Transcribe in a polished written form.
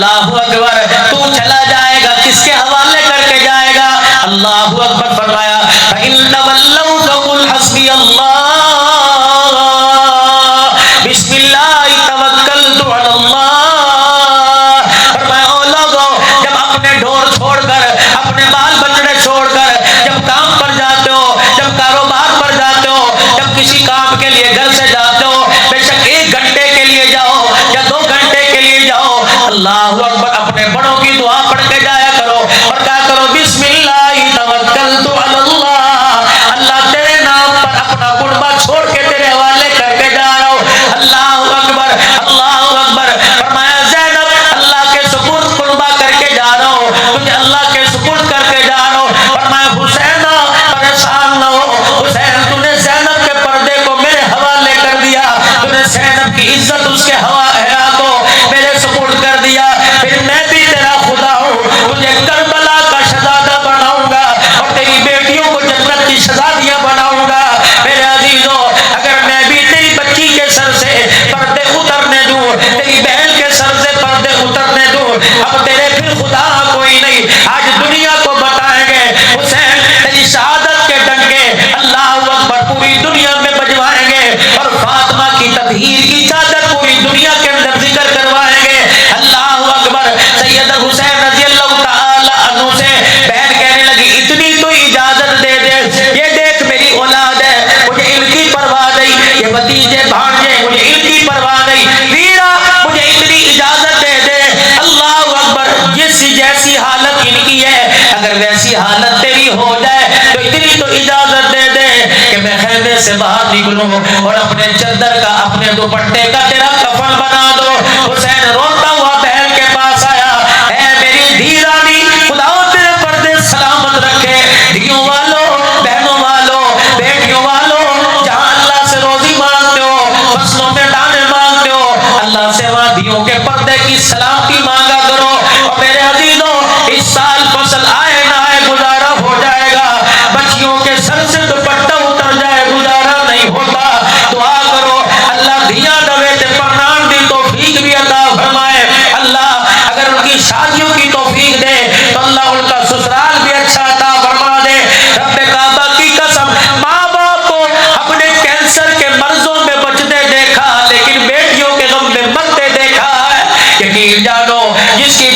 اللہ اکبر، تو چلا جائے گا کس کے حوالے کر کے جائے گا؟ اللہ اکبر فرمایا فَإِن تَوَلَّوْا فَقُلْ حَسْبِيَ اللَّهُ بسم اللہ توکلت علی اللہ۔ فرمایا او لوگو، جب اپنے ڈھور چھوڑ کر، اپنے بال بچڑے چھوڑ کر جب کام پر جاتے ہو، جب کاروبار پر جاتے ہو، جب کسی کام کے لیے گھر سے جاتے ہو، بے شک 1 گھنٹے کے لیے جاؤ یا 2 گھنٹے کے لیے جاؤ، اللہ اکبر اپنے بڑوں کی دعا پڑھ کے جایا کرو اور کہا کرو بسم اللہ توکلت علی اللہ، اللہ تیرے نام پر اپنا کنبہ چھوڑ کے تیرے حوالے کر کے جا رہا ہوں۔ اللہ اکبر، اللہ اکبر۔ فرمایا زینب اللہ کے سپرد کنبہ کر کے جا رہا ہوں، تجھے اللہ کے سپرد کر کے جا رہا ہوں۔ فرمایا حسین پریشان نہ ہو، حسین تو نے زینب کے پردے کو میرے حوالے کر دیا، تو نے زینب کی عزت اس کے حیا کو میرے سپرد کر دیا، پھر میں بھی تیرا خدا ہوں، تجھے کربلا کا شہزادہ بناؤں گا اور تیری بیٹیوں کو جنت کی شہزادیاں بناؤں گا۔ میرے عزیزو، اگر میں بھی تیری بچی کے سر سے پردے اترنے دوں، تیری بہن کے سر سے پردے اترنے دوں، اب تیرے پھر خدا کوئی نہیں۔ آج دنیا کو بتائیں گے حسین تیری شہادت کے ڈنکے اللہ اکبر پوری دنیا میں بجوائیں گے، اور فاطمہ کی تطہیر کی چادر پوری دنیا کے اندر ذکر کروائیں گے۔ اللہ اکبر۔ سید حسین رضی اللہ تعالی عنہ سے بہن کہنے لگی اتنی تو اجازت دے دے، یہ دیکھ میری اولاد ہے، مجھے ان کی پرواہ نہیں، یہ بھتیجے بھانجے مجھے ان کی پرواہ نہیں، ویرا مجھے اتنی اجازت دے دے۔ اللہ اکبر۔ جیسی حالت ان کی ہے، اگر ویسی حالت تیری ہو جائے تو اتنی تو اجازت دے دے کہ میں خیمے سے باہر نکلوں اور اپنے چادر کا، اپنے دوپٹے کا تیرا کفن بنا دو۔ حسین روتا ہوا بہن کے پاس آیا، اے میری دھی رانی، خدا تیرے پردے سلامت رکھے۔ دھیوں والوں، بہنوں والوں، بیٹیوں والوں، جہاں اللہ سے روزی مانگتے ہو، فصلوں میں دانے مانگتے ہو، اللہ سے وہاں دھیوں کے پردے کی سلامتی مانگا کرو۔ اور میرے عزیزوں، اس سال فصل آئے نہ آئے گزارا ہو جائے گا، بچیوں کے سر سے دوپٹہ اتر جائے گزارا نہیں ہوتا۔ دعا کرو اللہ دھیاں دوے تے پرنام دی توفیق بھی عطا فرمائے۔ اللہ اگر ان کی شادیوں کی توفیق دے تو اللہ ان کا سسرال بھی اچھا عطا فرما دے۔ رب کعبہ کی قسم، ماں باپ کو اپنے کینسر کے مرضوں میں بچتے دیکھا لیکن بیٹیوں کے غم میں مرتے دیکھا ہے۔ یقین جانو جس کی